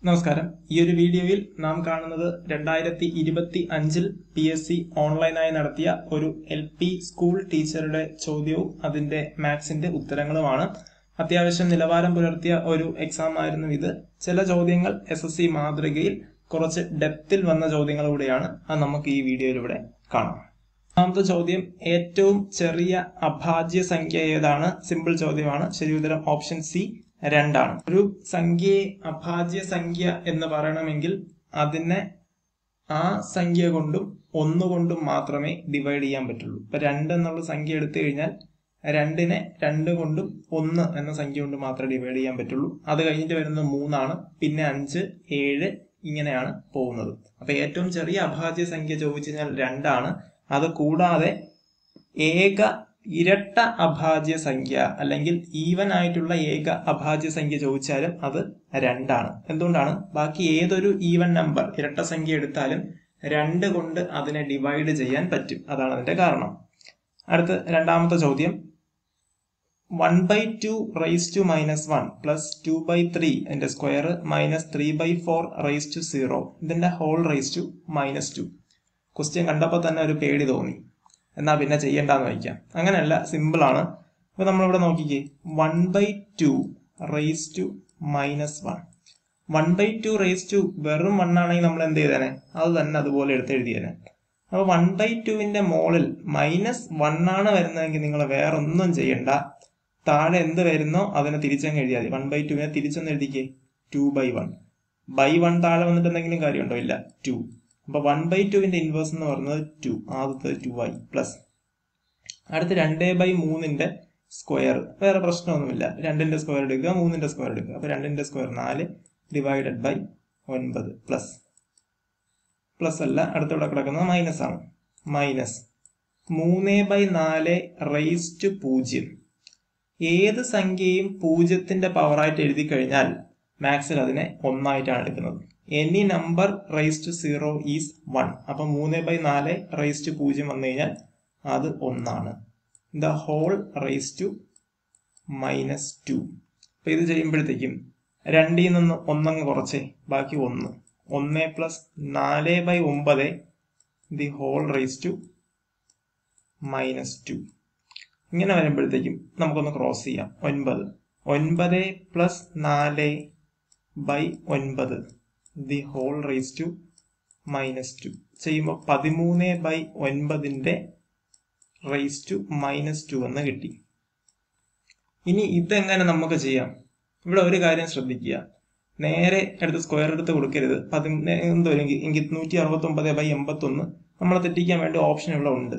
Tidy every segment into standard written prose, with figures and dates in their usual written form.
നമസ്കാരം. ഈ ഒരു വീഡിയോയിൽ നാം കാണുന്നത് 2025 PSC ഓൺലൈനായി നടത്തിയ ഒരു LP സ്കൂൾ ടീച്ചറുടെ ചോദ്യവും അതിന്റെ മാത്സിന്റെ ഉത്തരങ്ങളുമാണ്. അത്യാവശ്യം നിലവാരം പുലർത്തിയ ഒരു എക്സാം ആയിരുന്നു ഇത്. ചില ചോദ്യങ്ങൾ SSC മാതൃകയിൽ കുറച്ച് ഡെപ്തിൽ വന്ന ചോദ്യങ്ങൾ കൂടെയാണ്. അത് നമുക്ക് ഈ വീഡിയോയിലൂടെ കാണാം. ഒന്നാമത്തെ ചോദ്യം, ഏറ്റവും ചെറിയ അഭാജ്യ സംഖ്യ ഏതാണ്? സിമ്പിൾ ചോദ്യമാണ്. ശരി ഉത്തരം ഓപ്ഷൻ സി 2 ആണ്. ഒരു സംഖ്യയെ അഭാജ്യ സംഖ്യ എന്ന് പറയണമെങ്കിൽ അതിനെ ആ സംഖ്യ കൊണ്ടും 1 കൊണ്ടും മാത്രമേ ഡിവൈഡ് ചെയ്യാൻ പറ്റുള്ളൂ. ഇപ്പൊ 2 എന്നുള്ള സംഖ്യ എടുത്തു കഴിഞ്ഞാൽ 2നെ 2 കൊണ്ടും 1 എന്ന സംഖ്യ കൊണ്ട് മാത്രമേ ഡിവൈഡ് ചെയ്യാൻ പറ്റുള്ളൂ. അത് കഴിഞ്ഞിട്ട് വരുന്നത് 3 ആണ്, പിന്നെ 5, 7 ഇങ്ങനെയാണ് പോകുന്നത്. അപ്പൊ ഏറ്റവും ചെറിയ അഭാജ്യ സംഖ്യ ചോദിച്ചു കഴിഞ്ഞാൽ 2 ആണ്. അത് കൂടാതെ ഇരട്ട അഭാജ്യ സംഖ്യ അല്ലെങ്കിൽ ഈവൻ ആയിട്ടുള്ള ഏക അഭാജ്യ സംഖ്യ ചോദിച്ചാലും അത് 2 ആണ്. എന്തുകൊണ്ടാണ്? ബാക്കി ഏതൊരു ഈവൻ നമ്പർ ഇരട്ട സംഖ്യ എടുത്താലും 2 കൊണ്ട് അതിനെ ഡിവൈഡ് ചെയ്യാൻ പറ്റും. അതാണ് അതിന്റെ കാരണം. അടുത്ത രണ്ടാമത്തെ ചോദ്യം, 1/2 raised to -1 പ്ലസ് 2/3 അതിന്റെ സ്ക്വയർ മൈനസ് 3/4 raised to 0 ഇതിന്റെ ഹോൾ raised to -2. ക്വസ്റ്റ്യൻ കണ്ടപ്പോൾ തന്നെ ഒരു പേടി തോന്നി. എന്നാ പിന്നെ ചെയ്യണ്ടെന്ന് വയ്ക്കാം. അങ്ങനെയല്ല, സിമ്പിൾ ആണ്. അപ്പൊ നമ്മളിവിടെ നോക്കിക്കേ, 1/2 raised to -1. 1/2 raised to വെറും 1 ആണെങ്കിൽ നമ്മൾ എന്ത് ചെയ്തേനെ? അത് തന്നെ അതുപോലെ എടുത്ത് എഴുതിയേനെ. അപ്പൊ 1/2ന്റെ മോളിൽ -1 ആണ് വരുന്നതെങ്കിൽ നിങ്ങൾ വേറൊന്നും ചെയ്യണ്ട. താഴെ എന്ത് വരുന്നോ അതിനെ തിരിച്ചങ്ങ് എഴുതിയാൽ മതി. 1/2നെ തിരിച്ചൊന്ന് എഴുതിക്കേ, 2/1. ബൈ 1 താഴെ വന്നിട്ട് എന്തെങ്കിലും കാര്യമുണ്ടോ? ഇല്ല, 2. അപ്പൊ 1/2ന്റെ ഇൻവേഴ്സ് എന്ന് പറയുന്നത് 2. ആദ്യത്തെ 2i പ്ലസ് അടുത്ത് 2/3ന്റെ സ്ക്വയർ. വേറെ പ്രശ്നമൊന്നുമില്ല. 2ന്റെ സ്ക്വയർ എടുക്കുക, 3ന്റെ സ്ക്വയർ എടുക്കുക. അപ്പൊ 2ന്റെ square 4 divided by 9 plus plus അല്ല, അടുത്തവിടെ കിടക്കുന്നത് മൈനസ് ആണ്. Minus 3/4 raise to 0. ഏത് സംഖ്യയും 0ന്റെ പവറായിട്ട് എഴുതി കഴിഞ്ഞാൽ മാത്സിൽ അതിനെ 1 ആയിട്ടാണ് എടുക്കുന്നത്. Any number raise to 0 is 1. അപ്പൊ 3/4 റൈസ് ടു 0 വന്നു കഴിഞ്ഞാൽ അത് 1 ആണ്. The whole raise to -2. അപ്പൊ ഇത് ചെയ്യുമ്പോഴത്തേക്കും 2ൽ നിന്ന് 1 കുറച്ചേ, ബാക്കി 1. 1 plus 4/9 the whole raise to -2. ഇങ്ങനെ വരുമ്പോഴത്തേക്കും നമുക്കൊന്ന് ക്രോസ് ചെയ്യാം. 9 plus 4/9 the whole raise to -2 ചെയ്യുമ്പോൾ 13/9ന്റെ റൈസ് ടു -2 എന്ന് കിട്ടി. ഇനി ഇതെങ്ങനെ നമുക്ക് ചെയ്യാം? ഇവിടെ ഒരു കാര്യം ശ്രദ്ധിക്കുക. നേരെ എടുത്ത് സ്ക്വയർ എടുത്ത് കൊടുക്കരുത്. എങ്കിൽ 169/81 നമ്മളെ തെറ്റിക്കാൻ വേണ്ടി ഓപ്ഷൻ ഇവിടെ ഉണ്ട്.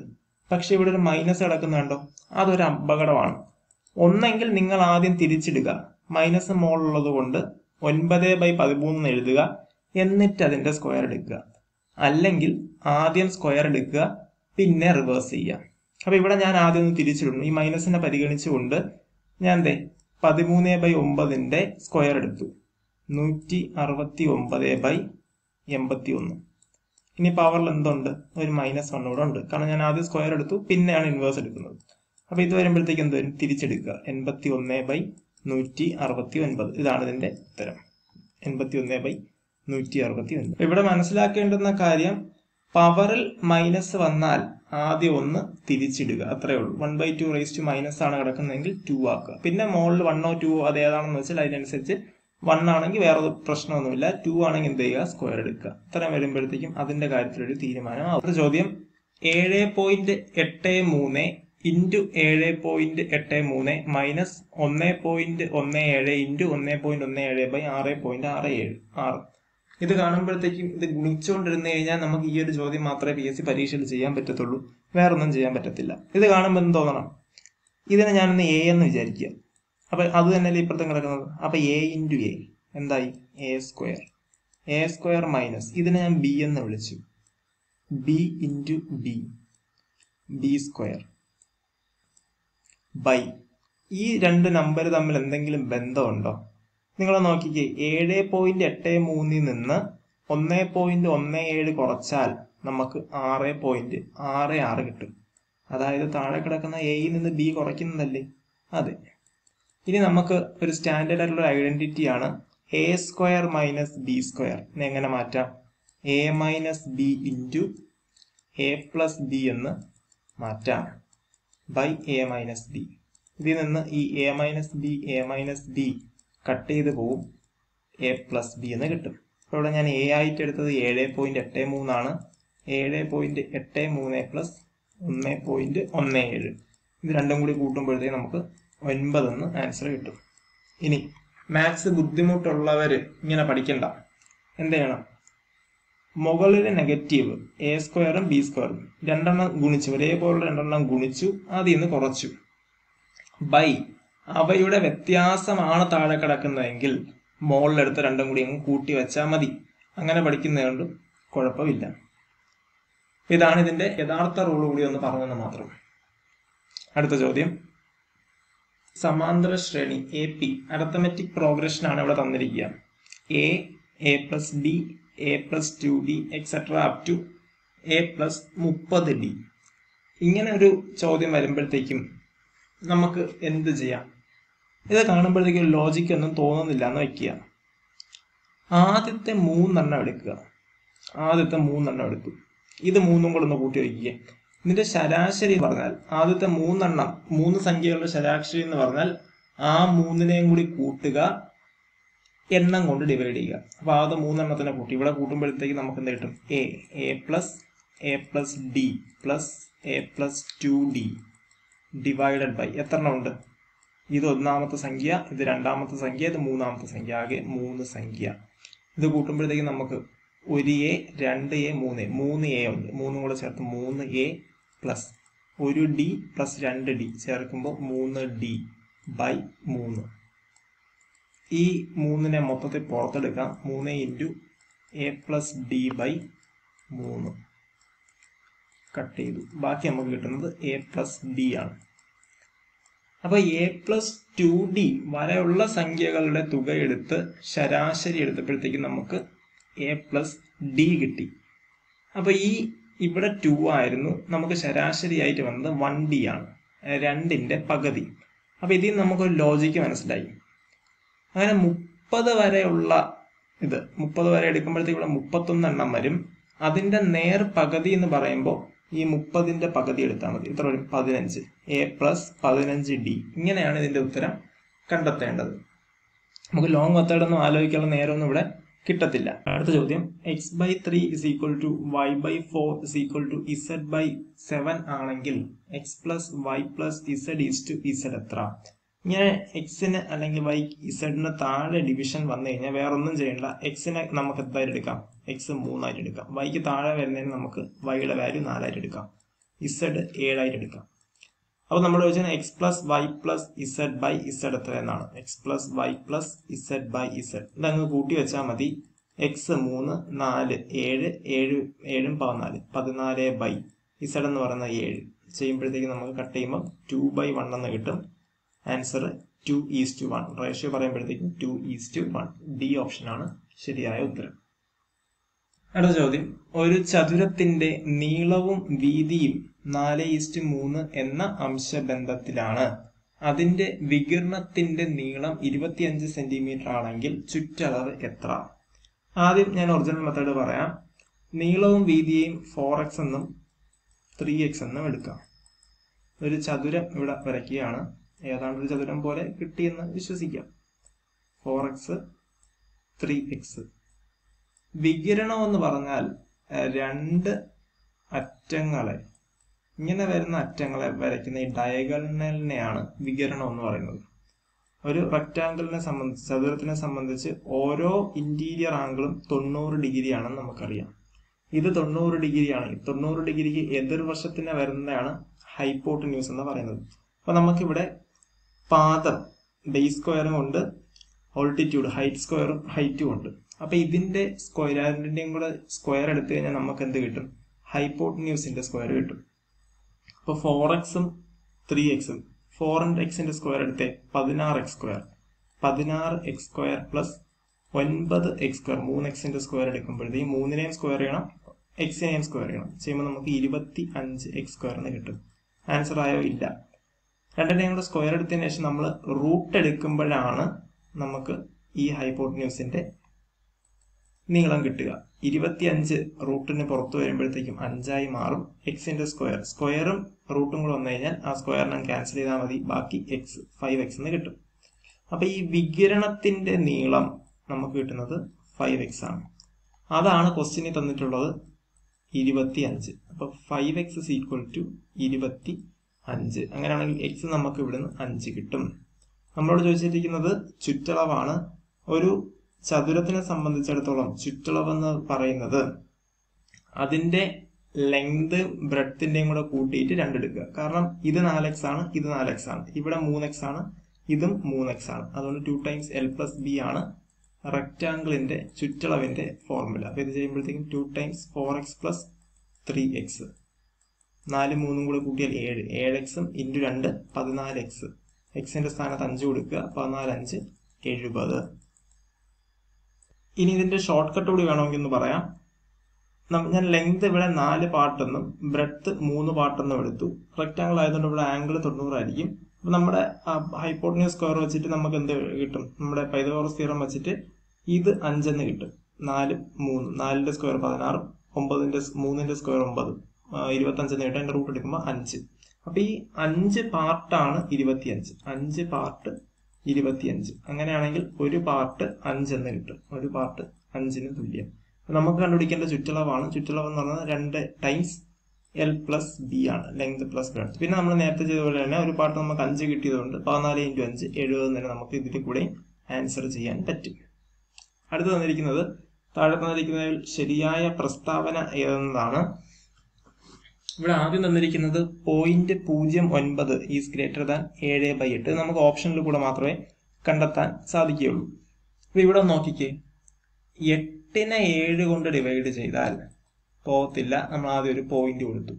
പക്ഷെ ഇവിടെ ഒരു മൈനസ് കിടക്കുന്നുണ്ടോ? അതൊരു അപകടമാണ്. ഒന്നെങ്കിൽ നിങ്ങൾ ആദ്യം തിരിച്ചിടുക, മൈനസ് മോളുള്ളത് കൊണ്ട് 9/13 എഴുതുക, എന്നിട്ട് അതിന്റെ സ്ക്വയർ എടുക്കുക. അല്ലെങ്കിൽ ആദ്യം സ്ക്വയർ എടുക്കുക, പിന്നെ റിവേഴ്സ് ചെയ്യുക. അപ്പൊ ഇവിടെ ഞാൻ ആദ്യം ഒന്ന് തിരിച്ചിടുന്നു. ഈ മൈനസിനെ പരിഗണിച്ചുകൊണ്ട് ഞാൻ 13/9ന്റെ സ്ക്വയർ എടുത്തു, 169/81. ഇനി പവറിൽ എന്തുണ്ട്? ഒരു -1 കൂടെ ഉണ്ട്. കാരണം ഞാൻ ആദ്യം സ്ക്വയർ എടുത്തു, പിന്നെയാണ് ഇൻവേഴ്സ് എടുക്കുന്നത്. അപ്പൊ ഇത് വരുമ്പോഴത്തേക്ക് എന്ത് വരും? തിരിച്ചെടുക്കുക, 81/169. ഇതാണ് ഇതിന്റെ ഉത്തരം, 81/169. ഇവിടെ മനസ്സിലാക്കേണ്ടുന്ന കാര്യം, പവറിൽ മൈനസ് വന്നാൽ ആദ്യം ഒന്ന് തിരിച്ചിടുക, അത്രേ ഉള്ളൂ. 1/2 റൈസ് ടു മൈനസ് ആണ് കിടക്കുന്നതെങ്കിൽ 2 ആക്കുക. പിന്നെ മോളിൽ 1 2 അത് ഏതാണെന്ന് വെച്ചാൽ അതിനനുസരിച്ച് 1 ആണെങ്കിൽ വേറെ പ്രശ്നമൊന്നുമില്ല, 2 ആണെങ്കിൽ എന്ത് ചെയ്യുക? സ്ക്വയർ എടുക്കുക. ഇത്രയും വരുമ്പോഴത്തേക്കും അതിന്റെ കാര്യത്തിലൊരു തീരുമാനം. അടുത്ത ചോദ്യം, 7.83 ഇൻറ്റു 7.83 മൈനസ് 1.17 ഇൻറ്റു 1.17/6.67. ഇത് കാണുമ്പോഴത്തേക്കും ഇത് ഗുണിച്ചുകൊണ്ടിരുന്നു കഴിഞ്ഞാൽ നമുക്ക് ഈ ഒരു ചോദ്യം മാത്രമേ PSC പരീക്ഷയിൽ ചെയ്യാൻ പറ്റത്തുള്ളൂ, വേറൊന്നും ചെയ്യാൻ പറ്റത്തില്ല. ഇത് കാണുമ്പോൾ എന്ത് തോന്നണം? ഇതിനെ ഞാനൊന്ന് A എന്ന് വിചാരിക്കുക. അപ്പൊ അത് തന്നെയല്ലേ ഇപ്പുറത്തെ കിടക്കുന്നത്. അപ്പൊ A ഇൻറ്റു A എന്തായി? A സ്ക്വയർ മൈനസ് ഇതിനെ ഞാൻ B എന്ന് വിളിച്ചു, B into B square by ഈ രണ്ട് നമ്പർ തമ്മിൽ എന്തെങ്കിലും ബന്ധമുണ്ടോ? നിങ്ങൾ നോക്കിക്കേ, 7.83 നിന്ന് 1.17 കുറച്ചാൽ നമുക്ക് 6.66 കിട്ടും. അതായത് താഴെ കിടക്കുന്ന എയിൽ നിന്ന് B കുറയ്ക്കുന്നതല്ലേ? അതെ. ഇനി നമുക്ക് ഒരു സ്റ്റാൻഡേർഡ് ആയിട്ടുള്ള ഐഡന്റിറ്റി ആണ് A square minus B square എങ്ങനെ മാറ്റാം? A minus B into A plus B എന്ന് മാറ്റാം ബൈ എ മൈനസ് ബി. ഇതിൽ നിന്ന് ഈ എ മൈനസ് ബി കട്ട് ചെയ്ത് പോവും, എ പ്ലസ് ബി എന്ന് കിട്ടും. അപ്പോൾ ഇവിടെ ഞാൻ എ ആയിട്ട് എടുത്തത് 7.83 ആണ്. 7.83 പ്ലസ് 1.17 ഇത് രണ്ടും കൂടി കൂട്ടുമ്പോഴത്തേക്ക് നമുക്ക് 9 എന്ന് ആൻസർ കിട്ടും. ഇനി മാത്സ് ബുദ്ധിമുട്ടുള്ളവർ ഇങ്ങനെ പഠിക്കണ്ട. എന്ത് ചെയ്യണം? മുകളിലെ നെഗറ്റീവ് എ സ്ക്വയറും ബി സ്ക്വയറും രണ്ടെണ്ണം ഗുണിച്ചു, ഒരേപോലുള്ള രണ്ടെണ്ണം ഗുണിച്ചു, അതിൽ നിന്ന് കുറച്ചു ബൈ അവയുടെ വ്യത്യാസമാണ് താഴെ കിടക്കുന്നതെങ്കിൽ മുകളിലെടുത്ത് രണ്ടും കൂടി അങ്ങ് കൂട്ടി വെച്ചാൽ മതി. അങ്ങനെ പഠിക്കുന്നതുകൊണ്ട് കുഴപ്പമില്ല. ഇതാണ് ഇതിന്റെ യഥാർത്ഥ റൂൾ കൂടി ഒന്ന് പറഞ്ഞെന്ന് മാത്രം. അടുത്ത ചോദ്യം, സമാന്തര ശ്രേണി എ പി അരിത്തമെറ്റിക് പ്രോഗ്രഷൻ ആണ് ഇവിടെ തന്നിരിക്കുക. A plus D, A plus 2d etcetera up to A plus 30d. ഇങ്ങനെ ഒരു ചോദ്യം വരുമ്പോഴത്തേക്കും നമുക്ക് എന്ത് ചെയ്യാം? ഇത് കാണുമ്പോഴത്തേക്കും ലോജിക്ക് ഒന്നും തോന്നുന്നില്ല എന്ന് വയ്ക്കുക. ആദ്യത്തെ 3 എണ്ണം എടുക്കുക. ഇത് 3 കൂടെ ഒന്ന് കൂട്ടി വയ്ക്കുക. ഇതിന്റെ ശരാശരി പറഞ്ഞാൽ ആദ്യത്തെ 3 എണ്ണം, 3 സംഖ്യകളുടെ ശരാശരി എന്ന് പറഞ്ഞാൽ ആ 3നെയും കൂടി കൂട്ടുക, എണ്ണം കൊണ്ട് ഡിവൈഡ് ചെയ്യുക. അപ്പൊ ആദ്യം 3 എണ്ണത്തിനെ കൂട്ടി ഇവിടെ കൂട്ടുമ്പോഴത്തേക്ക് നമുക്ക് എന്ത് കിട്ടും? A plus D plus A plus 2d divided by എത്ര എണ്ണം ഉണ്ട്? ഇത് ഒന്നാമത്തെ സംഖ്യ, ഇത് രണ്ടാമത്തെ സംഖ്യ, ഇത് മൂന്നാമത്തെ സംഖ്യ, ആകെ 3 സംഖ്യ. ഇത് കൂട്ടുമ്പോഴത്തേക്ക് നമുക്ക് 1a 2a 3a ഉണ്ട്. 3 കൂടെ ചേർത്ത് 3a plus 1d plus 2d ചേർക്കുമ്പോൾ 3d ബൈ 3. ഈ 3നെ മൊത്തത്തിൽ പുറത്തെടുക്കാം. 3 into A plus D by 3 cut ചെയ്തു. ബാക്കി നമുക്ക് കിട്ടുന്നത് എ പ്ലസ് ഡി ആണ്. അപ്പൊ എ പ്ലസ് 2d വരെയുള്ള സംഖ്യകളുടെ തുക എടുത്ത് ശരാശരി എടുത്തപ്പോഴത്തേക്ക് നമുക്ക് എ പ്ലസ് ഡി കിട്ടി. അപ്പൊ ഈ ഇവിടെ 2 ആയിരുന്നു, നമുക്ക് ശരാശരി ആയിട്ട് വന്നത് 1d ആണ്, 2ന്റെ പകുതി. അപ്പൊ ഇതിൽ നമുക്കൊരു ലോജിക്ക് മനസ്സിലായി. അങ്ങനെ 30 വരെയുള്ള ഇത് 30 വരെ എടുക്കുമ്പോഴത്തേക്ക് ഇവിടെ 31 എണ്ണം വരും. അതിന്റെ നേർ പകുതി എന്ന് പറയുമ്പോൾ ഈ 30ന്റെ പകുതി എടുത്താൽ മതി. ഇത്ര വരും? 15. A plus 15d. ഇങ്ങനെയാണ് ഇതിന്റെ ഉത്തരം കണ്ടെത്തേണ്ടത്. നമുക്ക് ലോങ് മെത്തേഡ് ഒന്നും ആലോചിക്കാനുള്ള നേരമൊന്നും ഇവിടെ കിട്ടത്തില്ല. അടുത്ത ചോദ്യം, x/3 = y/4 = z/7 ആണെങ്കിൽ x plus y plus z എത്ര? ഇങ്ങനെ എക്സിന് അല്ലെങ്കിൽ വൈ ഇസഡിന് താഴെ ഡിവിഷൻ വന്നു കഴിഞ്ഞാൽ വേറെ ഒന്നും ചെയ്യണ്ട. എക്സിനെ നമുക്ക് എന്തായിട്ട് എടുക്കാം? എക്സ് 3 ആയിട്ട് എടുക്കാം. വൈക്ക് താഴെ വരുന്നതിന് നമുക്ക് വൈയുടെ വാല്യൂ 4 ആയിട്ട് എടുക്കാം. ഇസഡ് 7 ആയിട്ട് എടുക്കാം. അപ്പൊ നമ്മൾ ചോദിച്ചാൽ X plus Y plus Z by Z എത്ര എന്നാണ്? X plus Y plus Z by Z ഇതങ്ങ് കൂട്ടി വെച്ചാൽ മതി. എക്സ് 3 4 7 7 14 14 ബൈ ഇസഡ് എന്ന് പറയുന്നത് 7 ചെയ്യുമ്പോഴത്തേക്ക് നമുക്ക് കട്ട് ചെയ്യുമ്പോൾ 2/1 എന്ന് കിട്ടും. ആൻസർ 2:1. റേഷ്യോ പറയുമ്പോഴത്തേക്കും 2:1. ഡി ഓപ്ഷനാണ് ശരിയായ ഉത്തരം. അടുത്ത ചോദ്യം, ഒരു ചതുരത്തിന്റെ നീളവും വീതിയും 4:3 എന്ന അംശബന്ധത്തിലാണ്. അതിന്റെ വികിരണത്തിന്റെ നീളം 25 സെന്റിമീറ്റർ ആണെങ്കിൽ ചുറ്റളവ് എത്ര? ആദ്യം ഞാൻ ഒറിജിനൽ മെത്തേഡ് പറയാം. നീളവും വീതിയെയും 4x എന്നും 3x എന്നും എടുക്കാം. ഒരു ചതുരം ഇവിടെ വരയ്ക്കുകയാണ്. ഏതാണ്ട് ഒരു ചതുരം പോലെ കിട്ടിയെന്ന് വിശ്വസിക്കാം. 4x 3x. വികിരണം എന്ന് പറഞ്ഞാൽ 2 അറ്റങ്ങളെ, ഇങ്ങനെ വരുന്ന അറ്റങ്ങളെ വരയ്ക്കുന്ന ഈ ഡയഗണലിനെയാണ് വികിരണം എന്ന് പറയുന്നത്. ഒരു റെക്ടാങ്കിളിനെ സംബന്ധിച്ച്, ചതുരത്തിനെ സംബന്ധിച്ച് ഓരോ ഇന്റീരിയർ ആംഗിളും 90 ഡിഗ്രി ആണെന്ന് നമുക്കറിയാം. ഇത് 90 ഡിഗ്രിയാണ്. 90 ഡിഗ്രിക്ക് എതിർവശത്തിന് വരുന്നതാണ് ഹൈപ്പോട്ടന്യൂസ് എന്ന് പറയുന്നത്. അപ്പൊ നമുക്കിവിടെ പാദം ബേസ് സ്ക്വയറും ഉണ്ട്, ഓൾട്ടിറ്റ്യൂഡ് ഹൈറ്റ് സ്ക്വയറും ഹൈറ്റും ഉണ്ട്. അപ്പൊ ഇതിന്റെ സ്ക്വയർ, രണ്ടിന്റെയും കൂടെ സ്ക്വയർ എടുത്തു കഴിഞ്ഞാൽ നമുക്ക് എന്ത് കിട്ടും? ഹൈപ്പോട്ടന്യൂസിന്റെ സ്ക്വയർ കിട്ടും. അപ്പൊ 4x 3x 4x സ്ക്വയർ എടുത്തേ 16x square. 16x square plus 9x square 3x square എടുക്കുമ്പോഴത്തേക്കും 3നെയും സ്ക്വയർ ചെയ്യണം, എക്സിനെയും സ്ക്വയർ ചെയ്യണം. ചെയ്യുമ്പോൾ നമുക്ക് 25x സ്ക്വയർ എന്ന് കിട്ടും. ആൻസർ ആയോ? ഇല്ല. രണ്ടിനെയും കൂടെ സ്ക്വയർ എടുത്തതിന് ശേഷം നമ്മൾ റൂട്ട് എടുക്കുമ്പോഴാണ് നമുക്ക് ഈ ഹൈപ്പോട്ടന്യൂസിന്റെ നീളം കിട്ടുക. 25 റൂട്ടിന് പുറത്തു വരുമ്പോഴത്തേക്കും 5 മാറും. എക്സിന്റെ സ്ക്വയറും റൂട്ടും കൂടെ വന്നു കഴിഞ്ഞാൽ ആ സ്ക്വയറിനെ ക്യാൻസൽ ചെയ്താൽ മതി, ബാക്കി എക്സ് 5x എന്ന് കിട്ടും. അപ്പൊ ഈ വികിരണത്തിന്റെ നീളം നമുക്ക് കിട്ടുന്നത് 5x ആണ്. അതാണ് ക്വസ്റ്റ്യനിൽ തന്നിട്ടുള്ളത് 25. അപ്പൊ 5x is equal to 25. അങ്ങനെയാണെങ്കിൽ x നമുക്ക് ഇവിടുന്ന് 5 കിട്ടും. നമ്മളോട് ചോദിച്ചിരിക്കുന്നത് ചുറ്റളവാണ്. ഒരു ചതുരത്തിനെ സംബന്ധിച്ചിടത്തോളം ചുറ്റളവ് എന്ന് പറയുന്നത് അതിന്റെ ലെങ്ത് ബ്രെഡ്ത്തിന്റെയും കൂടെ കൂട്ടിയിട്ട് 2 എടുക്കുക. കാരണം ഇത് 4x ആണ്, ഇത് 4x ആണ്, ഇവിടെ 3x ആണ്, ഇതും 3x ആണ്. അതുകൊണ്ട് 2 times l plus b ആണ് റെക്ടാംഗിളിന്റെ ചുറ്റളവിന്റെ ഫോർമുല. അപ്പൊ ഇത് ചെയ്യുമ്പോഴത്തേക്കും 2 times 4x plus 3x, 4 3 കൂടെ കൂട്ടിയാൽ 7, 7x ഇൻറ്റു 2 14x. എക്സിന്റെ സ്ഥാനത്ത് 5 കൊടുക്കുക, 14 5 70. ഇനി ഇതിന്റെ ഷോർട്ട് കട്ട് കൂടി വേണമെങ്കിൽ ഒന്ന് പറയാം. ഞാൻ ലെങ്ത് ഇവിടെ 4 പാർട്ടെന്നും ബ്രെഡ്ത്ത് 3 പാർട്ടെന്നും എടുത്തു. റെക്ടാംഗിൾ ആയതുകൊണ്ട് ഇവിടെ ആംഗിൾ 90 ആയിരിക്കും. അപ്പൊ നമ്മുടെ ഹൈപ്പോട്ടന്യൂസ് സ്ക്വയർ വെച്ചിട്ട് നമുക്ക് എന്ത് കിട്ടും? നമ്മുടെ പൈതഗോറസ് തിയറം വെച്ചിട്ട് ഇത് 5 എന്ന് കിട്ടും. 4 3, 4ന്റെ സ്ക്വയർ 16, 3ന്റെ സ്ക്വയർ 9, 25 എന്ന് കിട്ടും. അതിന്റെ റൂട്ട് എടുക്കുമ്പോൾ 5. അപ്പൊ ഈ 5 പാർട്ടാണ് 25. 5 പാർട്ട് 25. അങ്ങനെയാണെങ്കിൽ ഒരു പാർട്ട് 5 എന്ന് കിട്ടും. ഒരു പാർട്ട് 5ന് തുല്യം. നമുക്ക് കണ്ടുപിടിക്കേണ്ട ചുറ്റളവാണ്. ചുറ്റളവ് എന്ന് പറഞ്ഞാൽ 2 ടൈംസ് എൽ പ്ലസ് ബി ആണ്, ലെങ്ത് പ്ലസ് ബ്രെഡ്ത്ത്. പിന്നെ നമ്മൾ നേരത്തെ ചെയ്ത പോലെ തന്നെ ഒരു പാർട്ട് നമുക്ക് 5 കിട്ടിയതുകൊണ്ട് 14 × 5 70 തന്നെ നമുക്ക് ഇതിൽ കൂടെ ആൻസർ ചെയ്യാൻ പറ്റും. അടുത്ത് തന്നിരിക്കുന്നത് താഴെ തന്നിരിക്കുന്നതിൽ ശരിയായ പ്രസ്താവന ഏതെന്നതാണ്. ഇവിടെ ആദ്യം തന്നിരിക്കുന്നത് 0.09 ഈസ് ഗ്രേറ്റർ ദാൻ 7/8. നമുക്ക് ഓപ്ഷനിൽ കൂടെ മാത്രമേ കണ്ടെത്താൻ സാധിക്കുകയുള്ളൂ. അപ്പൊ ഇവിടെ നോക്കിക്കേ, 8നെ 7 കൊണ്ട് ഡിവൈഡ് ചെയ്താൽ പോകത്തില്ല. നമ്മൾ ആദ്യം ഒരു പോയിന്റ് കൊടുത്തു,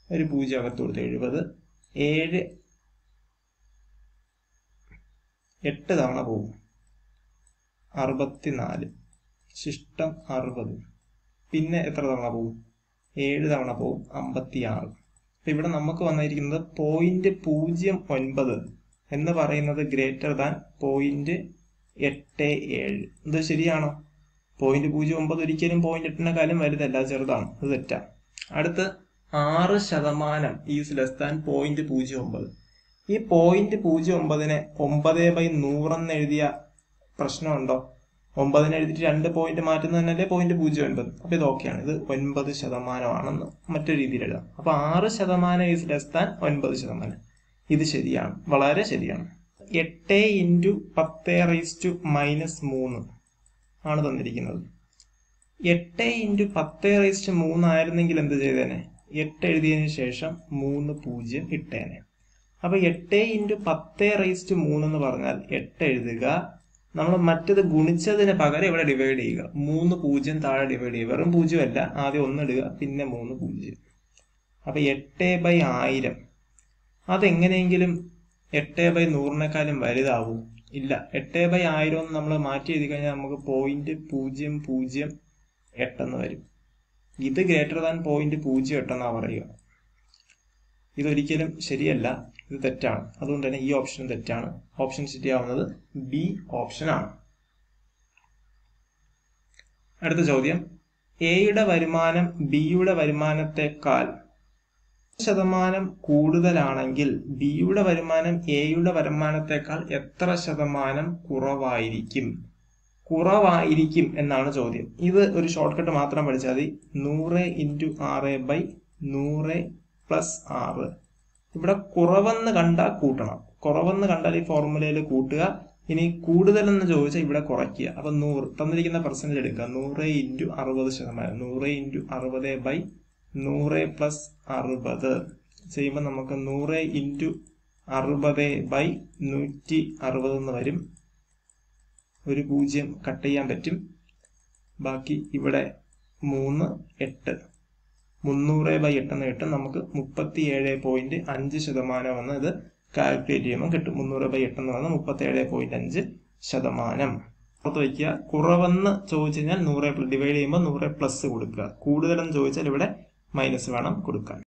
ഒരു 0 അകത്ത് കൊടുത്തു. 70 7 8 തവണ പോകും, 64 ശിഷ്ടം 60. പിന്നെ എത്ര തവണ പോകും? 7 തവണ പോകും, 56. അപ്പൊ ഇവിടെ നമുക്ക് വന്നിരിക്കുന്നത് 0.09 എന്ന് പറയുന്നത് ഗ്രേറ്റർ ദാൻ 0.87. ഇത് ശരിയാണോ? 0.09 ഒരിക്കലും 0.8 വലുതല്ല, ചെറുതാണ്. ഇത് തെറ്റാ. അടുത്ത് 6% ഈസ് ലെസ് ദാൻ 0.09. ഈ 0.09നെ 9/100 എന്ന് എഴുതിയ പ്രശ്നമുണ്ടോ? 9 എഴുതിയിട്ട് 2 പോയിന്റ് മാറ്റുന്നതല്ലേ 0.09. അപ്പൊ ഇത് ഓക്കെയാണ്. ഇത് 9% മറ്റൊരു രീതിയിൽ എഴുതാം. അപ്പൊ 6% ഈസ് ലെസ് ദാൻ 9%. ഇത് ശരിയാണ്, വളരെ ശരിയാണ്. 8 × 10⁻³ ആണ് തന്നിരിക്കുന്നത്. 8 × 10⁻³ ആയിരുന്നെങ്കിൽ എന്ത് ചെയ്തേനെ? 8 എഴുതിയതിനു ശേഷം 3 0 ഇട്ടേനെ. അപ്പൊ 8 × 10⁻³ എന്ന് പറഞ്ഞാൽ 8 എഴുതുക. നമ്മൾ മറ്റത് ഗുണിച്ചതിന് പകരം ഇവിടെ ഡിവൈഡ് ചെയ്യുക. 3 0 താഴെ ഡിവൈഡ് ചെയ്യുക. വെറും 0 അല്ല, ആദ്യം 1 ഇടുക, പിന്നെ 3 0. അപ്പൊ 8/1000 അതെങ്ങനെയെങ്കിലും 8/100 വലുതാവൂ? ഇല്ല. 8/1000 നമ്മൾ മാറ്റി എഴുതി കഴിഞ്ഞാൽ നമുക്ക് 0.008 എന്ന് വരും. ഇത് ഗ്രേറ്റർ ദാൻ 0.08 എന്നാ പറയുക. ഇതൊരിക്കലും ശരിയല്ല, ഇത് തെറ്റാണ്. അതുകൊണ്ട് തന്നെ ഈ ഓപ്ഷൻ തെറ്റാണ്. ഓപ്ഷൻ ശരിയാവുന്നത് ബി ഓപ്ഷനാണ്. അടുത്ത ചോദ്യം, എയുടെ വരുമാനം ബിയുടെ വരുമാനത്തെക്കാൾ % കൂടുതലാണെങ്കിൽ ബിയുടെ വരുമാനം എയുടെ വരുമാനത്തെക്കാൾ എത്ര ശതമാനം കുറവായിരിക്കും? കുറവായിരിക്കും എന്നാണ് ചോദ്യം. ഇത് ഒരു ഷോർട്ട് കട്ട് മാത്രം പഠിച്ചാൽ മതി. 100 × 6/100 + 6. ഇവിടെ കുറവെന്ന് കണ്ടാൽ കൂട്ടണം. കുറവെന്ന് കണ്ടാൽ ഈ ഫോർമുലയിൽ കൂട്ടുക. ഇനി കൂടുതലെന്ന് ചോദിച്ചാൽ ഇവിടെ കുറയ്ക്കുക. അപ്പൊ 100 തന്നിരിക്കുന്ന പെർസെന്റേജ് എടുക്കുക. 100 × 60%. 100 × 60/100 + 60 ചെയ്യുമ്പോൾ നമുക്ക് 100 × 60/160 എന്ന് വരും. ഒരു 0 കട്ട് ചെയ്യാൻ പറ്റും. ബാക്കി ഇവിടെ 3 8 300/8 എന്ന് കിട്ടും. നമുക്ക് 37.5% എന്ന് ഇത് കാൽക്കുലേറ്റ് ചെയ്യുമ്പോൾ കിട്ടും. 300/8 എന്ന് പറഞ്ഞാൽ 37.5%. പുറത്ത് വയ്ക്കുക. കുറവെന്ന് ചോദിച്ചു കഴിഞ്ഞാൽ 100 ഡിവൈഡ് ചെയ്യുമ്പോൾ 100 പ്ലസ് കൊടുക്കുക. കൂടുതലെന്ന് ചോദിച്ചാൽ ഇവിടെ മൈനസ് വേണം കൊടുക്കാൻ.